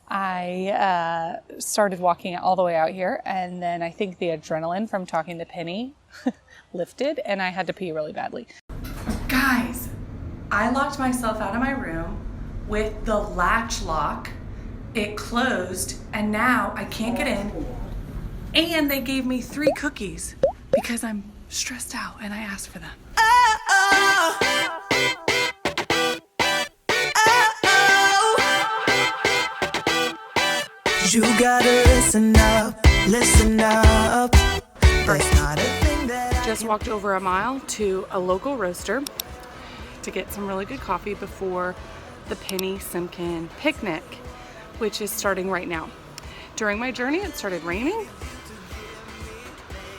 I started walking all the way out here, and then I think the adrenaline from talking to Penny lifted, and I had to pee really badly. Guys, I locked myself out of my room with the latch lock. It closed, and now I can't get in. And they gave me 3 cookies because I'm stressed out and I asked for them. You gotta listen up, listen up. There's not a thing that just walked over a mile to a local roaster to get some really good coffee before the Penny Simkin picnic, which is starting right now. During my journey, it started raining,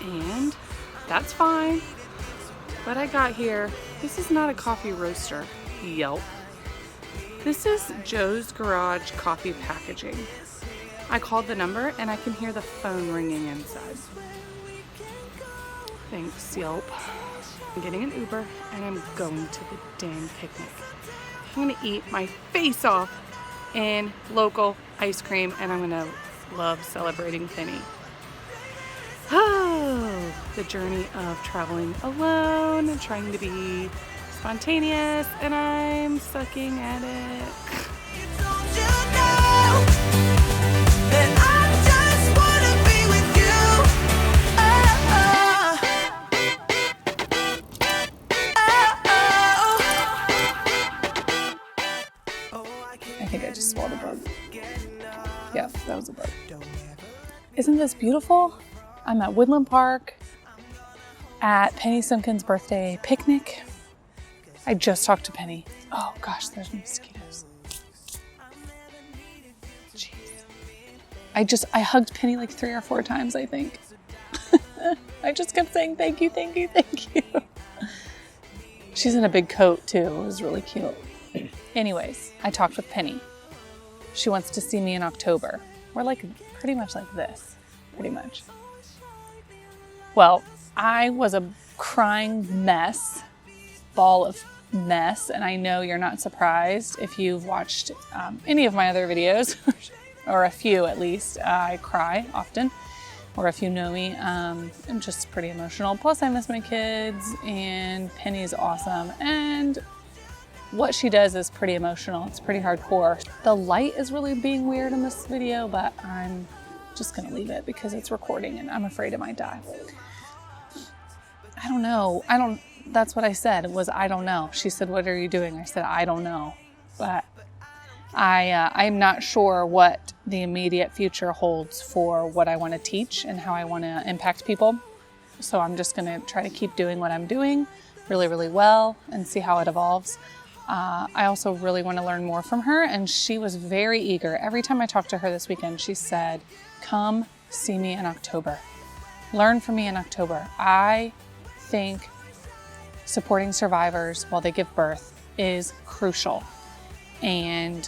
and that's fine. But I got here. This is not a coffee roaster, Yelp. This is Joe's Garage Coffee Packaging. I called the number and I can hear the phone ringing inside. Thanks, Yelp. I'm getting an Uber and I'm going to the dang picnic. I'm gonna eat my face off in local ice cream, and I'm gonna love celebrating Penny. Oh, the journey of traveling alone and trying to be spontaneous, and I'm sucking at it. I think I just swallowed a bug. Yeah, that was a bug. Isn't this beautiful? I'm at Woodland Park at Penny Simkin's birthday picnic. I just talked to Penny. Oh gosh, there's mosquitoes. Jeez. I hugged Penny like 3 or 4 times, I think. I just kept saying thank you, thank you, thank you. She's in a big coat too. It was really cute. Anyways, I talked with Penny. She wants to see me in October. We're like pretty much like this, pretty much. Well, I was a crying mess, ball of mess, and I know you're not surprised if you've watched any of my other videos, or a few at least. I cry often, or if you know me, I'm just pretty emotional. Plus I miss my kids, and Penny's awesome, and what she does is pretty emotional. It's pretty hardcore. The light is really being weird in this video, but I'm just gonna leave it because it's recording and I'm afraid it might die. I don't know. That's what I said, was I don't know. She said, what are you doing? I said, I don't know. But I'm not sure what the immediate future holds for what I want to teach and how I want to impact people. So I'm just gonna try to keep doing what I'm doing really, really well and see how it evolves. I also really want to learn more from her, and she was very eager. Every time I talked to her this weekend, she said, come see me in October. Learn from me in October. I think supporting survivors while they give birth is crucial. And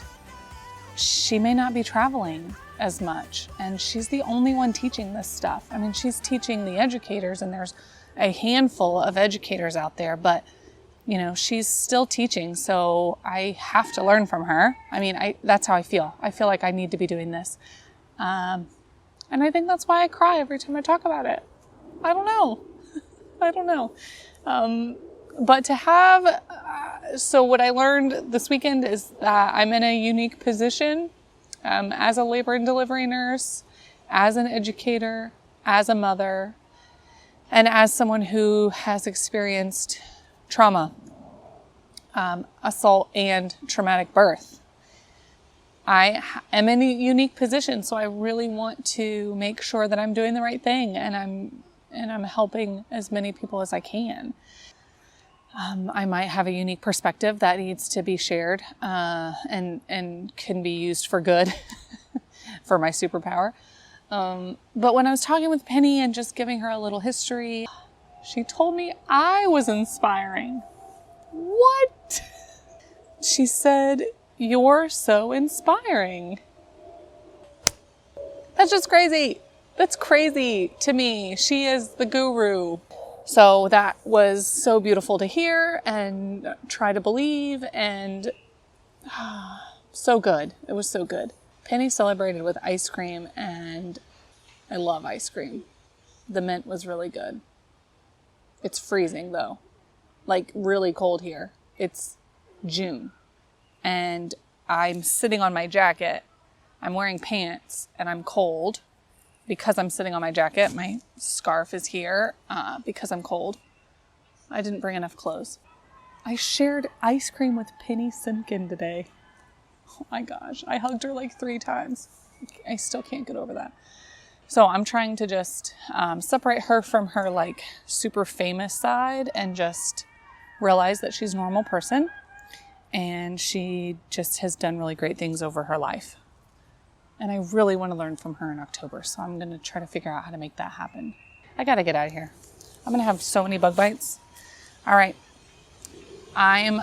she may not be traveling as much, and she's the only one teaching this stuff. I mean, she's teaching the educators, and there's a handful of educators out there, but you know, she's still teaching, so I have to learn from her. I mean, that's how I feel. I feel like I need to be doing this. And I think that's why I cry every time I talk about it. I don't know. I don't know. But to have, so what I learned this weekend is that I'm in a unique position as a labor and delivery nurse, as an educator, as a mother, and as someone who has experienced trauma, assault, and traumatic birth. I am in a unique position, so I really want to make sure that I'm doing the right thing, and I'm helping as many people as I can. I might have a unique perspective that needs to be shared and can be used for good, for my superpower. But when I was talking with Penny and just giving her a little history, she told me I was inspiring. What? She said, you're so inspiring. That's just crazy. That's crazy to me. She is the guru. So that was so beautiful to hear and try to believe, and so good. It was so good. Penny celebrated with ice cream, and I love ice cream. The mint was really good. It's freezing though, like really cold here. It's June and I'm sitting on my jacket. I'm wearing pants and I'm cold because I'm sitting on my jacket. My scarf is here because I'm cold. I didn't bring enough clothes. I shared ice cream with Penny Simkin today. Oh my gosh, I hugged her like 3 times. I still can't get over that. So I'm trying to just separate her from her like super famous side and just realize that she's a normal person and she just has done really great things over her life. And I really want to learn from her in October. So I'm going to try to figure out how to make that happen. I got to get out of here. I'm going to have so many bug bites. All right. I'm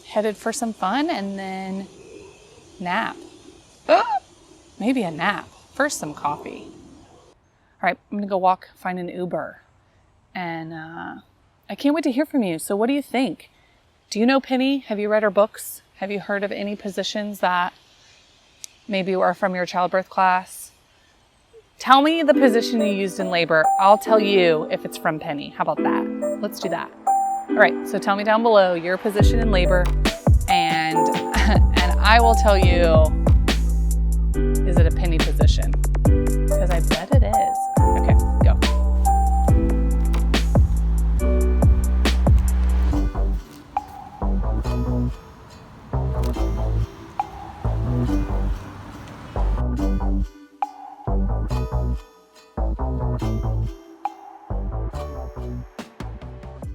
headed for some fun and then nap. Maybe a nap. First, some coffee. All right, I'm going to go walk, find an Uber. And I can't wait to hear from you. So what do you think? Do you know Penny? Have you read her books? Have you heard of any positions that maybe are from your childbirth class? Tell me the position you used in labor. I'll tell you if it's from Penny. How about that? Let's do that. All right, so tell me down below your position in labor, and I will tell you, is it a Penny position? Because I bet it is. Okay, go.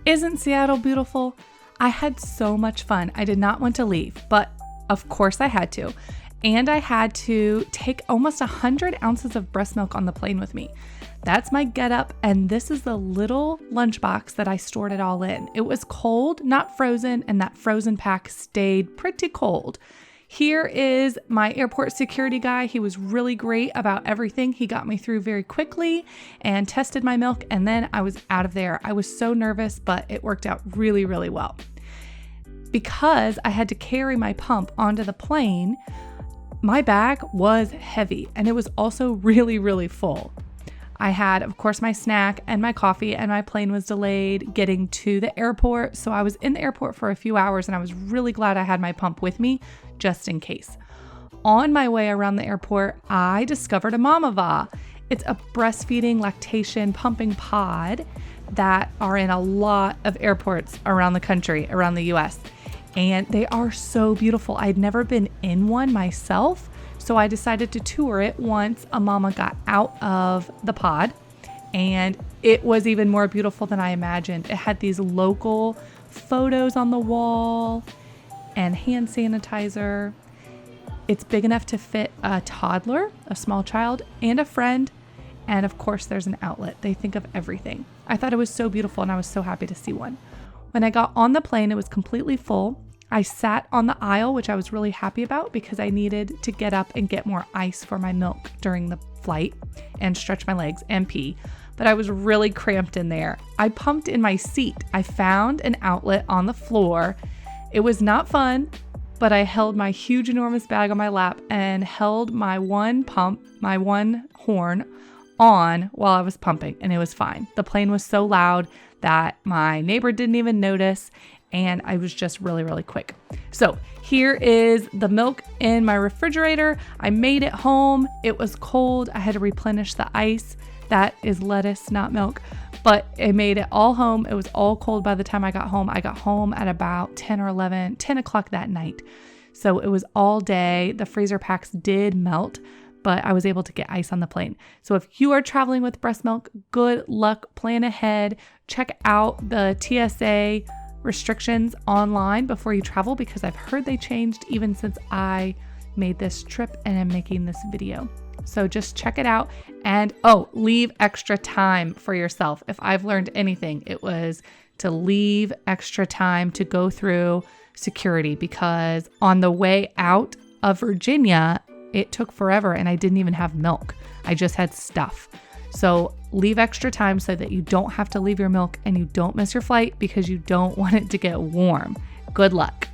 Isn't Seattle beautiful? I had so much fun. I did not want to leave, but of course I had to. And I had to take almost 100 ounces of breast milk on the plane with me. That's my getup, and this is the little lunchbox that I stored it all in. It was cold, not frozen, and that frozen pack stayed pretty cold. Here is my airport security guy. He was really great about everything. He got me through very quickly and tested my milk, and then I was out of there. I was so nervous, but it worked out really, really well. Because I had to carry my pump onto the plane, my bag was heavy, and it was also really, really full. I had, of course, my snack and my coffee, and my plane was delayed getting to the airport. So I was in the airport for a few hours, and I was really glad I had my pump with me just in case. On my way around the airport, I discovered a Mamava. It's a breastfeeding, lactation, pumping pod that are in a lot of airports around the country, around the US. And they are so beautiful. I'd never been in one myself, so I decided to tour it once a mama got out of the pod, and it was even more beautiful than I imagined. It had these local photos on the wall and hand sanitizer. It's big enough to fit a toddler, a small child, and a friend. And of course, there's an outlet. They think of everything. I thought it was so beautiful, and I was so happy to see one. When I got on the plane, it was completely full. I sat on the aisle, which I was really happy about because I needed to get up and get more ice for my milk during the flight and stretch my legs and pee. But I was really cramped in there. I pumped in my seat. I found an outlet on the floor. It was not fun, but I held my huge, enormous bag on my lap and held my one pump, my one horn on while I was pumping, and it was fine. The plane was so loud that my neighbor didn't even notice, and I was just really, really quick. So here is the milk in my refrigerator. I made it home. It was cold. I had to replenish the ice. That is lettuce, not milk, but I made it all home. It was all cold by the time I got home. I got home at about 10 o'clock that night. So it was all day. The freezer packs did melt, but I was able to get ice on the plane. So if you are traveling with breast milk, good luck. Plan ahead. Check out the TSA restrictions online before you travel, because I've heard they changed even since I made this trip and am making this video. So just check it out, and leave extra time for yourself. If I've learned anything, it was to leave extra time to go through security, because on the way out of Virginia, it took forever and I didn't even have milk. I just had stuff. So leave extra time so that you don't have to leave your milk and you don't miss your flight because you don't want it to get warm. Good luck.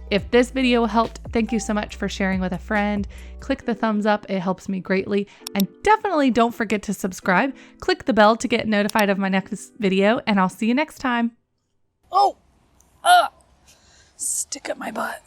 If this video helped, thank you so much for sharing with a friend. Click the thumbs up, it helps me greatly. And definitely don't forget to subscribe. Click the bell to get notified of my next video, and I'll see you next time. Oh! Stick up my butt.